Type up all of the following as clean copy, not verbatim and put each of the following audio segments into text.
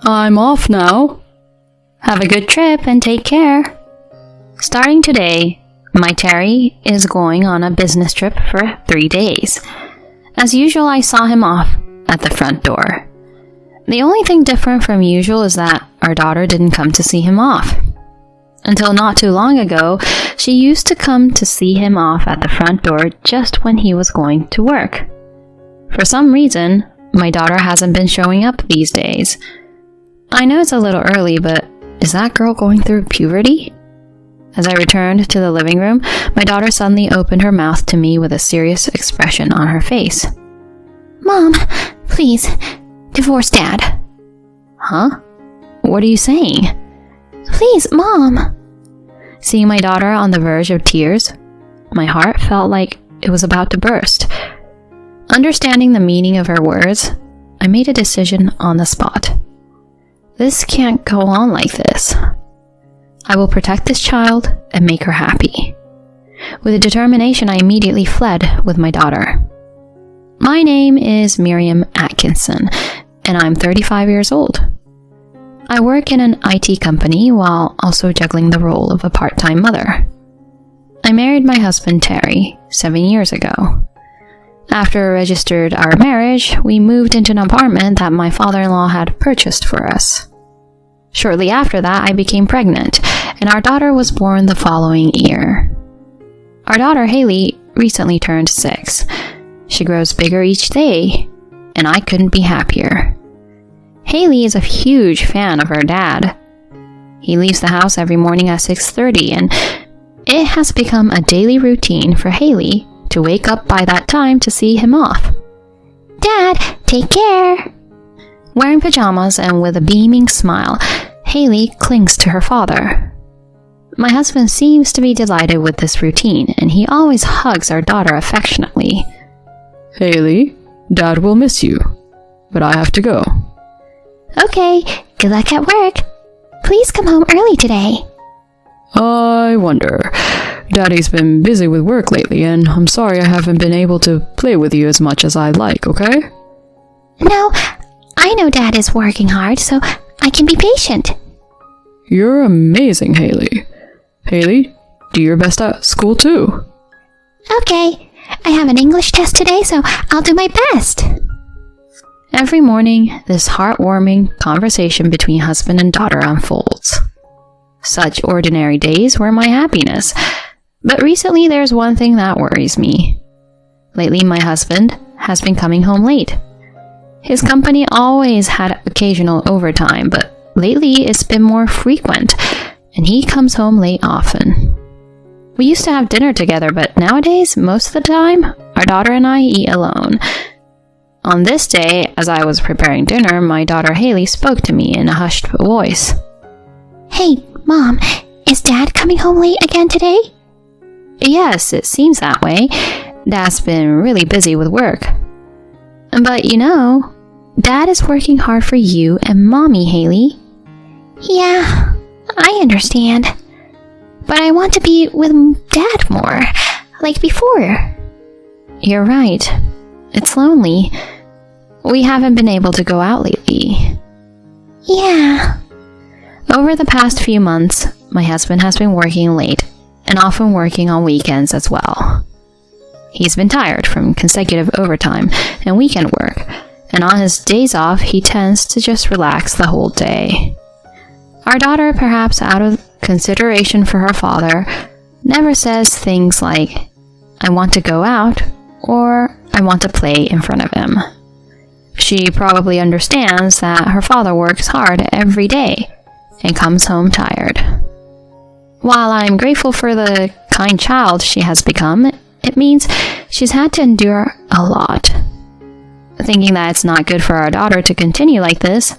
I'm off now. Have a good trip and take care. Starting today, my Terry is going on a business trip for 3 days. As usual, I saw him off at the front door. The only thing different from usual is that our daughter didn't come to see him off. Until not too long ago, she used to come to see him off at the front door just when he was going to work. For some reason, my daughter hasn't been showing up these days. I know it's a little early, but is that girl going through puberty? As I returned to the living room, my daughter suddenly opened her mouth to me with a serious expression on her face. Mom, please, divorce Dad. Huh? What are you saying? Please, Mom. Seeing my daughter on the verge of tears, my heart felt like it was about to burst. Understanding the meaning of her words, I made a decision on the spot. This can't go on like this. I will protect this child and make her happy. With a determination, I immediately fled with my daughter. My name is Miriam Atkinson, and I'm 35 years old. I work in an IT company while also juggling the role of a part-time mother. I married my husband Terry 7 years ago. After we registered our marriage, we moved into an apartment that my father-in-law had purchased for us. Shortly after that, I became pregnant, and our daughter was born the following year. Our daughter Haley recently turned 6. She grows bigger each day, and I couldn't be happier. Haley is a huge fan of her dad. He leaves the house every morning at 6:30, and it has become a daily routine for Haley to wake up by that time to see him off. Dad, take care. Wearing pajamas and with a beaming smile, Haley clings to her father. My husband seems to be delighted with this routine, and he always hugs our daughter affectionately. Haley, Dad will miss you, but I have to go. Okay, good luck at work. Please come home early today. I wonder. Daddy's been busy with work lately, and I'm sorry I haven't been able to play with you as much as I'd like, okay? No, I know Dad is working hard, so I can be patient. You're amazing, Haley. Haley, do your best at school too. Okay, I have an English test today, so I'll do my best. Every morning, this heartwarming conversation between husband and daughter unfolds. Such ordinary days were my happiness, but recently there's one thing that worries me. Lately, my husband has been coming home late. His company always had occasional overtime, but lately it's been more frequent, and he comes home late often. We used to have dinner together, but nowadays, most of the time, our daughter and I eat alone. On this day, as I was preparing dinner, my daughter Haley spoke to me in a hushed voice. Hey, Mom, is Dad coming home late again today? Yes, it seems that way. Dad's been really busy with work. But you know, Dad is working hard for you and Mommy, Haley. Yeah, I understand. But I want to be with Dad more, like before. You're right. It's lonely. We haven't been able to go out lately. Yeah. Over the past few months, my husband has been working late and often working on weekends as well. He's been tired from consecutive overtime and weekend work, and on his days off, he tends to just relax the whole day. Our daughter, perhaps out of consideration for her father, never says things like, "I want to go out," or "I want to play in front of him." She probably understands that her father works hard every day and comes home tired. While I'm grateful for the kind child she has become, it means she's had to endure a lot. Thinking that it's not good for our daughter to continue like this,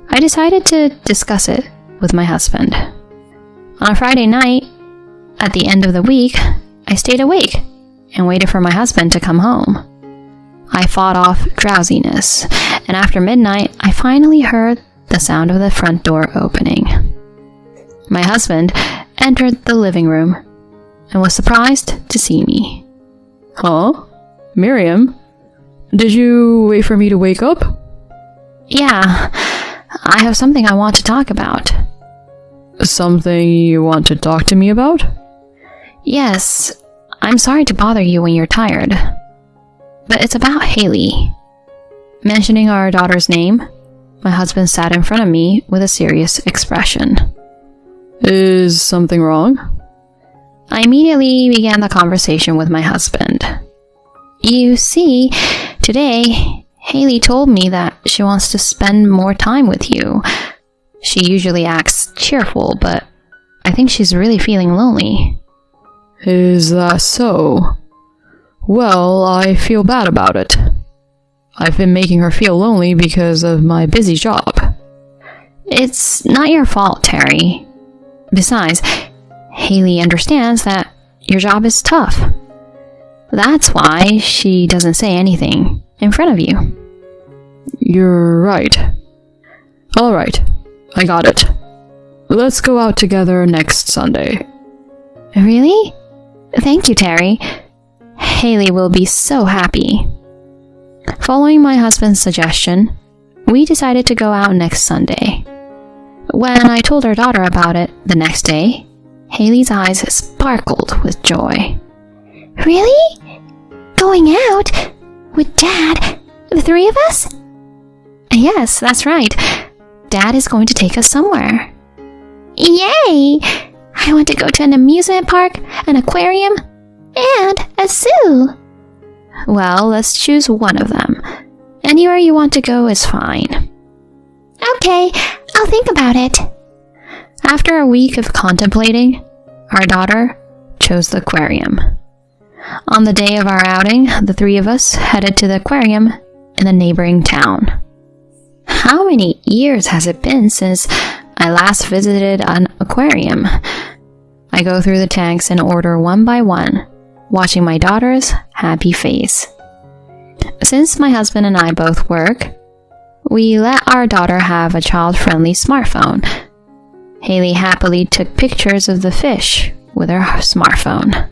I decided to discuss it with my husband. On a Friday night, at the end of the week, I stayed awake and waited for my husband to come home. I fought off drowsiness, and after midnight, I finally heard the sound of the front door opening. My husband entered the living room and was surprised to see me. Huh? Miriam? Did you wait for me to wake up? Yeah, I have something I want to talk about. Something you want to talk to me about? Yes, I'm sorry to bother you when you're tired. But it's about Haley. Mentioning our daughter's name, my husband sat in front of me with a serious expression. Is something wrong? I immediately began the conversation with my husband. You see, today, Haley told me that she wants to spend more time with you. She usually acts cheerful, but I think she's really feeling lonely. Is that so? Well, I feel bad about it. I've been making her feel lonely because of my busy job. It's not your fault, Terry. Besides, Haley understands that your job is tough. That's why she doesn't say anything in front of you. You're right. All right, I got it. Let's go out together next Sunday. Really? Thank you, Terry. Haley will be so happy. Following my husband's suggestion, we decided to go out next Sunday. When I told our daughter about it the next day, Haley's eyes sparkled with joy. Really? Going out? With Dad? The three of us? Yes, that's right. Dad is going to take us somewhere. Yay! I want to go to an amusement park, an aquarium, and a zoo. Well, let's choose one of them. Anywhere you want to go is fine. Okay, I'll think about it. After a week of contemplating, our daughter chose the aquarium. On the day of our outing, the three of us headed to the aquarium in the neighboring town. How many years has it been since I last visited an aquarium? I go through the tanks in order one by one, watching my daughter's happy face. Since my husband and I both work, we let our daughter have a child-friendly smartphone. Haley happily took pictures of the fish with her smartphone.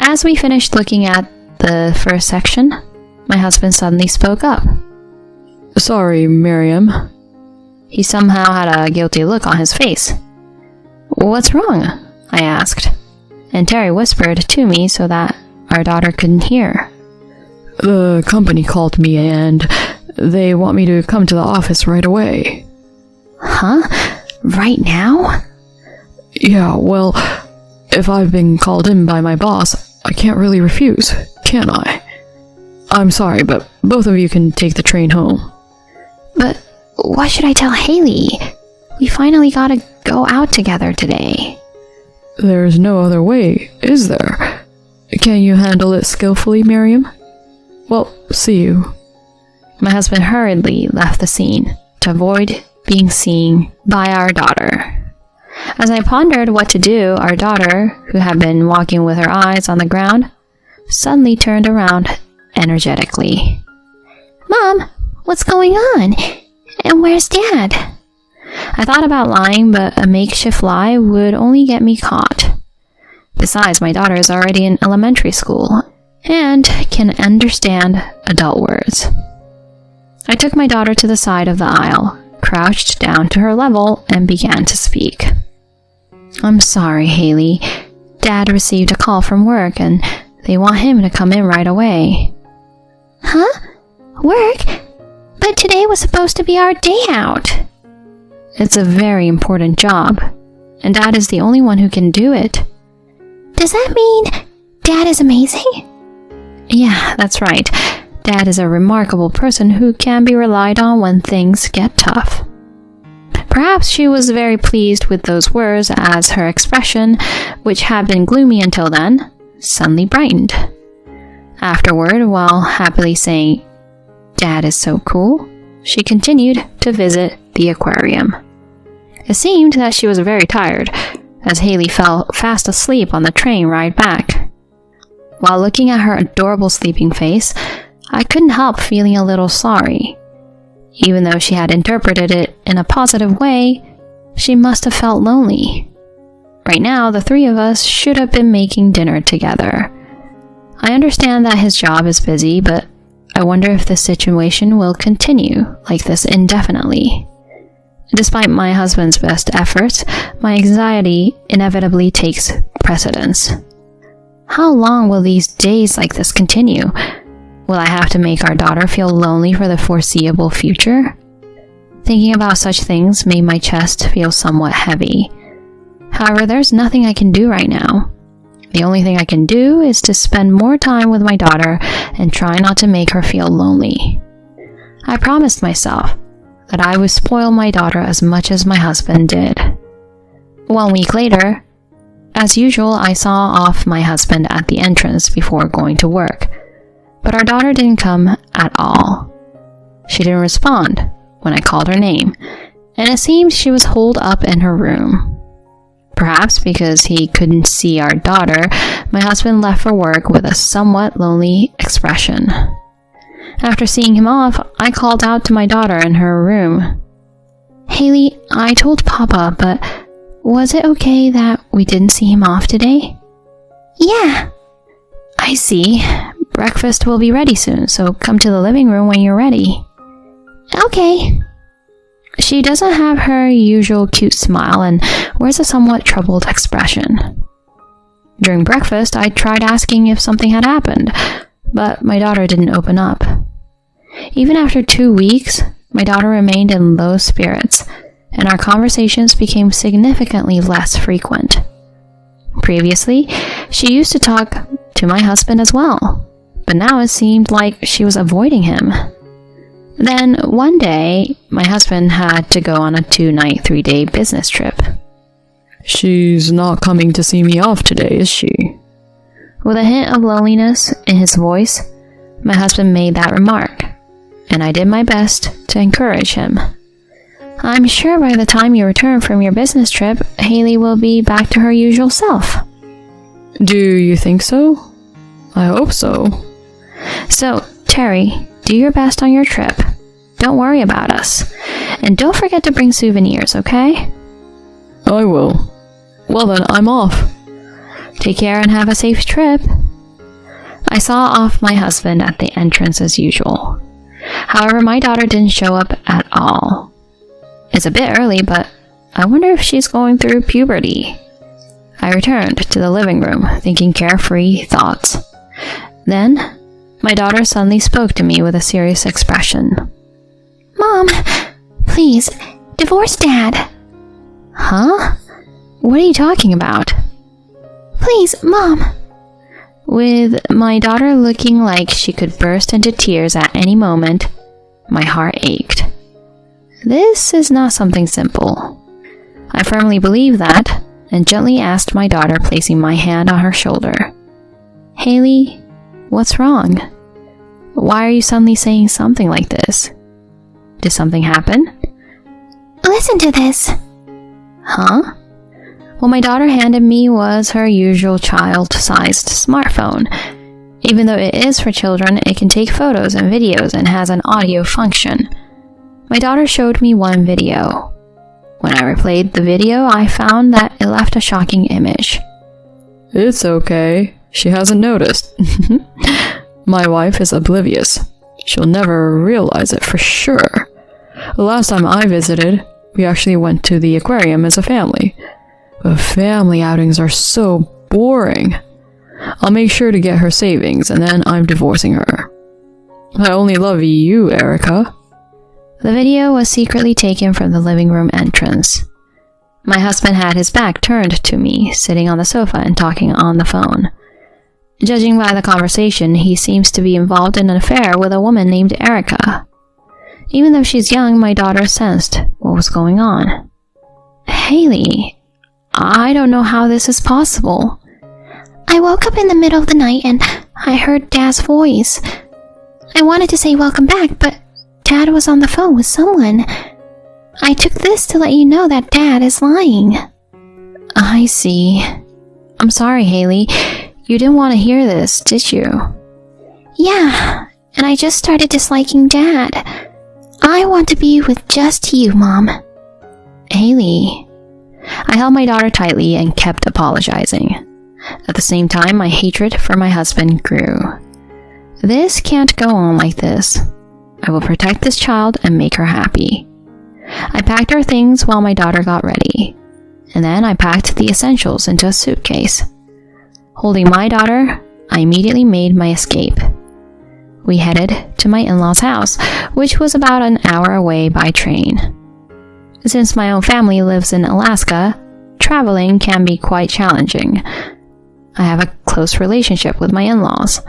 As we finished looking at the first section, my husband suddenly spoke up. Sorry, Miriam. He somehow had a guilty look on his face. What's wrong? I asked, and Terry whispered to me so that our daughter couldn't hear. The company called me and they want me to come to the office right away. Huh? Right now? Yeah, well, if I've been called in by my boss, I can't really refuse, can I? I'm sorry, but both of you can take the train home. But what should I tell Haley? We finally gotta go out together today. There's no other way, is there? Can you handle it skillfully, Miriam? Well, see you. My husband hurriedly left the scene to avoid being seen by our daughter. As I pondered what to do, our daughter, who had been walking with her eyes on the ground, suddenly turned around energetically. Mom, what's going on? And where's Dad? I thought about lying, but a makeshift lie would only get me caught. Besides, my daughter is already in elementary school and can understand adult words. I took my daughter to the side of the aisle, crouched down to her level, and began to speak. I'm sorry, Haley. Dad received a call from work and they want him to come in right away. Huh? Work? But today was supposed to be our day out. It's a very important job, and Dad is the only one who can do it. Does that mean Dad is amazing? Yeah, that's right. Dad is a remarkable person who can be relied on when things get tough. Perhaps she was very pleased with those words as her expression, which had been gloomy until then, suddenly brightened. Afterward, while happily saying, "Dad is so cool," she continued to visit the aquarium. It seemed that she was very tired, as Haley fell fast asleep on the train ride back. While looking at her adorable sleeping face, I couldn't help feeling a little sorry. Even though she had interpreted it in a positive way, she must have felt lonely. Right now, the three of us should have been making dinner together. I understand that his job is busy, but I wonder if this situation will continue like this indefinitely. Despite my husband's best efforts, my anxiety inevitably takes precedence. How long will these days like this continue? Will I have to make our daughter feel lonely for the foreseeable future? Thinking about such things made my chest feel somewhat heavy. However, there's nothing I can do right now. The only thing I can do is to spend more time with my daughter and try not to make her feel lonely. I promised myself that I would spoil my daughter as much as my husband did. 1 week later, as usual, I saw off my husband at the entrance before going to work, but our daughter didn't come at all. She didn't respond when I called her name, and it seemed she was holed up in her room. Perhaps because he couldn't see our daughter, my husband left for work with a somewhat lonely expression. After seeing him off, I called out to my daughter in her room. "Haley, I told Papa, but was it okay that we didn't see him off today?" Yeah. "I see. Breakfast will be ready soon, so come to the living room when you're ready." Okay. She doesn't have her usual cute smile and wears a somewhat troubled expression. During breakfast, I tried asking if something had happened, but my daughter didn't open up. Even after 2 weeks, my daughter remained in low spirits, and our conversations became significantly less frequent. Previously, she used to talk to my husband as well, but now it seemed like she was avoiding him. Then, one day, my husband had to go on a 2-night, 3-day business trip. She's not coming to see me off today, is she? With a hint of loneliness in his voice, my husband made that remark, and I did my best to encourage him. "I'm sure by the time you return from your business trip, Haley will be back to her usual self." Do you think so? I hope so. "So, Terry, do your best on your trip. Don't worry about us. And don't forget to bring souvenirs, okay?" I will. Well then, I'm off. "Take care and have a safe trip." I saw off my husband at the entrance as usual. However, my daughter didn't show up at all. It's a bit early, but I wonder if she's going through puberty. I returned to the living room, thinking carefree thoughts. Then, my daughter suddenly spoke to me with a serious expression. Mom, please, divorce Dad. "Huh? What are you talking about?" Please, Mom. With my daughter looking like she could burst into tears at any moment, my heart ached. This is not something simple. I firmly believe that, and gently asked my daughter, placing my hand on her shoulder. "Haley, what's wrong? Why are you suddenly saying something like this? Did something happen?" Listen to this. "Huh?" What my daughter handed me was her usual child-sized smartphone. Even though it is for children, it can take photos and videos and has an audio function. My daughter showed me one video. When I replayed the video, I found that it left a shocking image. It's okay. She hasn't noticed. My wife is oblivious. She'll never realize it for sure. The last time I visited, we actually went to the aquarium as a family. But family outings are so boring. I'll make sure to get her savings, and then I'm divorcing her. I only love you, Erica. The video was secretly taken from the living room entrance. My husband had his back turned to me, sitting on the sofa and talking on the phone. Judging by the conversation, he seems to be involved in an affair with a woman named Erica. Even though she's young, my daughter sensed what was going on. "Haley, I don't know how this is possible." I woke up in the middle of the night and I heard Dad's voice. I wanted to say welcome back, but Dad was on the phone with someone. I took this to let you know that Dad is lying. I see. I'm sorry, Haley. You didn't want to hear this, did you? Yeah, and I just started disliking Dad. I want to be with just you, Mom. Haley. I held my daughter tightly and kept apologizing. At the same time, my hatred for my husband grew. This can't go on like this. I will protect this child and make her happy. I packed our things while my daughter got ready, and then I packed the essentials into a suitcase. Holding my daughter, I immediately made my escape. We headed to my in-laws' house, which was about an hour away by train. Since my own family lives in Alaska, traveling can be quite challenging. I have a close relationship with my in-laws,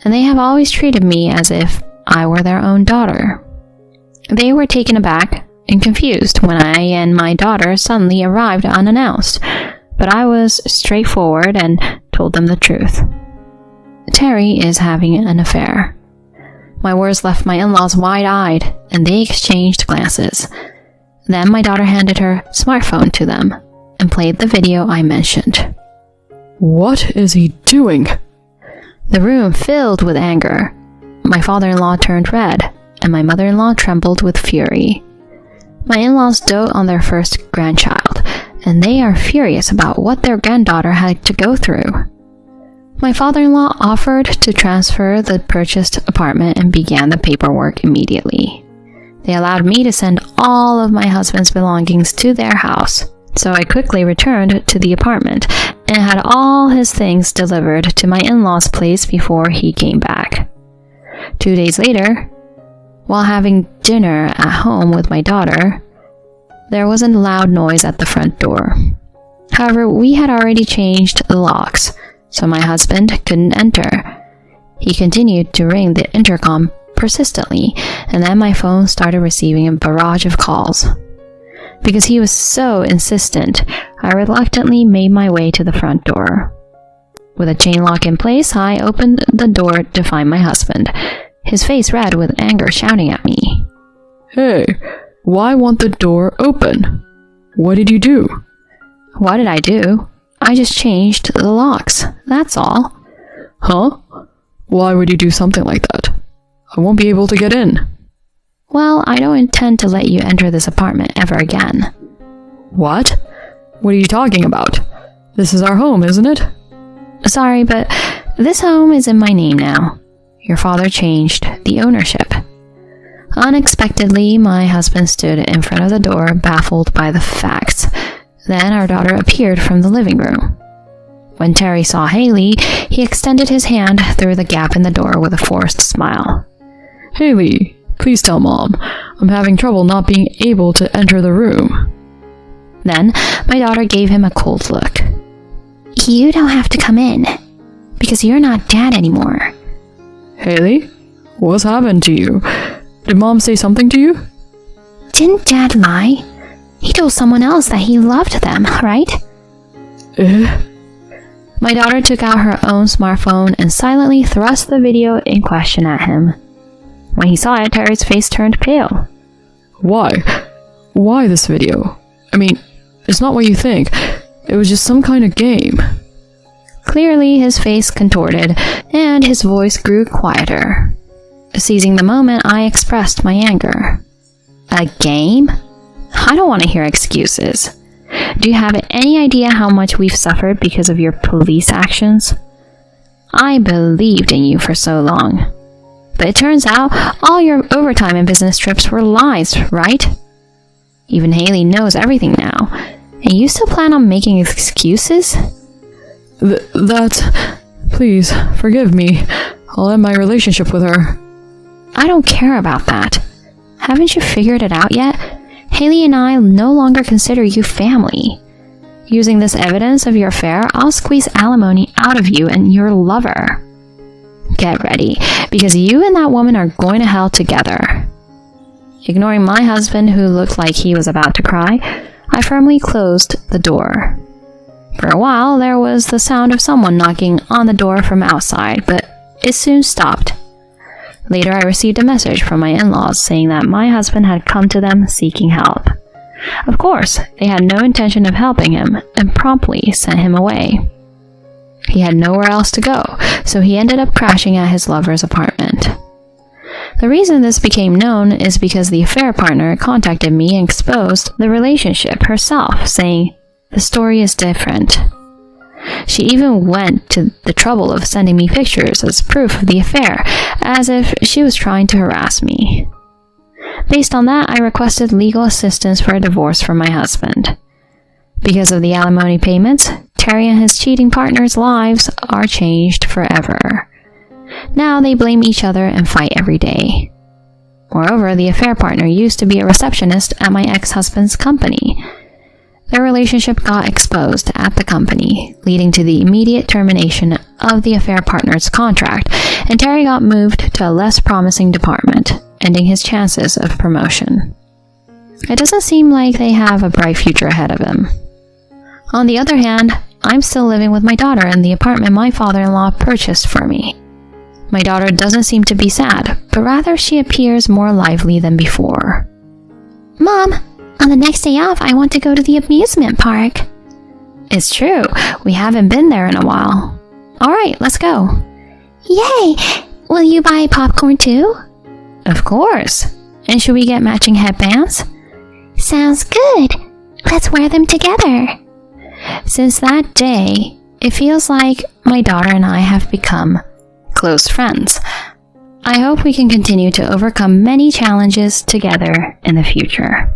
and they have always treated me as if I were their own daughter. They were taken aback and confused when I and my daughter suddenly arrived unannounced, but I was straightforward and told them the truth. Terry is having an affair. My words left my in-laws wide-eyed, and they exchanged glances. Then my daughter handed her smartphone to them and played the video I mentioned. What is he doing? The room filled with anger. My father-in-law turned red, and my mother-in-law trembled with fury. My in-laws dote on their first grandchild, and they are furious about what their granddaughter had to go through. My father-in-law offered to transfer the purchased apartment and began the paperwork immediately. They allowed me to send all of my husband's belongings to their house, so I quickly returned to the apartment and had all his things delivered to my in-laws' place before he came back. 2 days later, while having dinner at home with my daughter, there was a loud noise at the front door. However, we had already changed the locks, so my husband couldn't enter. He continued to ring the intercom persistently, and then my phone started receiving a barrage of calls. Because he was so insistent, I reluctantly made my way to the front door. With a chain lock in place, I opened the door to find my husband, his face red with anger, shouting at me. Hey, why won't the door open? What did you do? What did I do? I just changed the locks, that's all. Huh? Why would you do something like that? I won't be able to get in. Well, I don't intend to let you enter this apartment ever again. What? What are you talking about? This is our home, isn't it? Sorry, but this home is in my name now. Your father changed the ownership. Unexpectedly, my husband stood in front of the door, baffled by the facts. Then our daughter appeared from the living room. When Terry saw Haley, he extended his hand through the gap in the door with a forced smile. Haley, please tell Mom. I'm having trouble not being able to enter the room. Then my daughter gave him a cold look. You don't have to come in, because you're not Dad anymore. Haley, what's happened to you? Did Mom say something to you? Didn't Dad lie? He told someone else that he loved them, right? My daughter took out her own smartphone and silently thrust the video in question at him. When he saw it, Terry's face turned pale. Why? Why this video? I mean, it's not what you think. It was just some kind of game. Clearly, his face contorted, and his voice grew quieter. Seizing the moment, I expressed my anger. A game? I don't want to hear excuses. Do you have any idea how much we've suffered because of your police actions? I believed in you for so long. But it turns out all your overtime and business trips were lies, right? Even Haley knows everything now. And you still plan on making excuses? Please, forgive me. I'll end my relationship with her. I don't care about that. Haven't you figured it out yet? Haley and I no longer consider you family. Using this evidence of your affair, I'll squeeze alimony out of you and your lover. Get ready, because you and that woman are going to hell together. Ignoring my husband, who looked like he was about to cry, I firmly closed the door. For a while, there was the sound of someone knocking on the door from outside, but it soon stopped. Later, I received a message from my in-laws saying that my husband had come to them seeking help. Of course, they had no intention of helping him and promptly sent him away. He had nowhere else to go, so he ended up crashing at his lover's apartment. The reason this became known is because the affair partner contacted me and exposed the relationship herself, saying, "The story is different." She even went to the trouble of sending me pictures as proof of the affair, as if she was trying to harass me. Based on that, I requested legal assistance for a divorce from my husband. Because of the alimony payments, Terry and his cheating partner's lives are changed forever. Now they blame each other and fight every day. Moreover, the affair partner used to be a receptionist at my ex-husband's company. Their relationship got exposed at the company, leading to the immediate termination of the affair partner's contract, and Terry got moved to a less promising department, ending his chances of promotion. It doesn't seem like they have a bright future ahead of him. On the other hand, I'm still living with my daughter in the apartment my father-in-law purchased for me. My daughter doesn't seem to be sad, but rather she appears more lively than before. Mom, on the next day off, I want to go to the amusement park. It's true, we haven't been there in a while. Alright, let's go. Yay! Will you buy popcorn too? Of course. And should we get matching headbands? Sounds good. Let's wear them together. Since that day, it feels like my daughter and I have become close friends. I hope we can continue to overcome many challenges together in the future.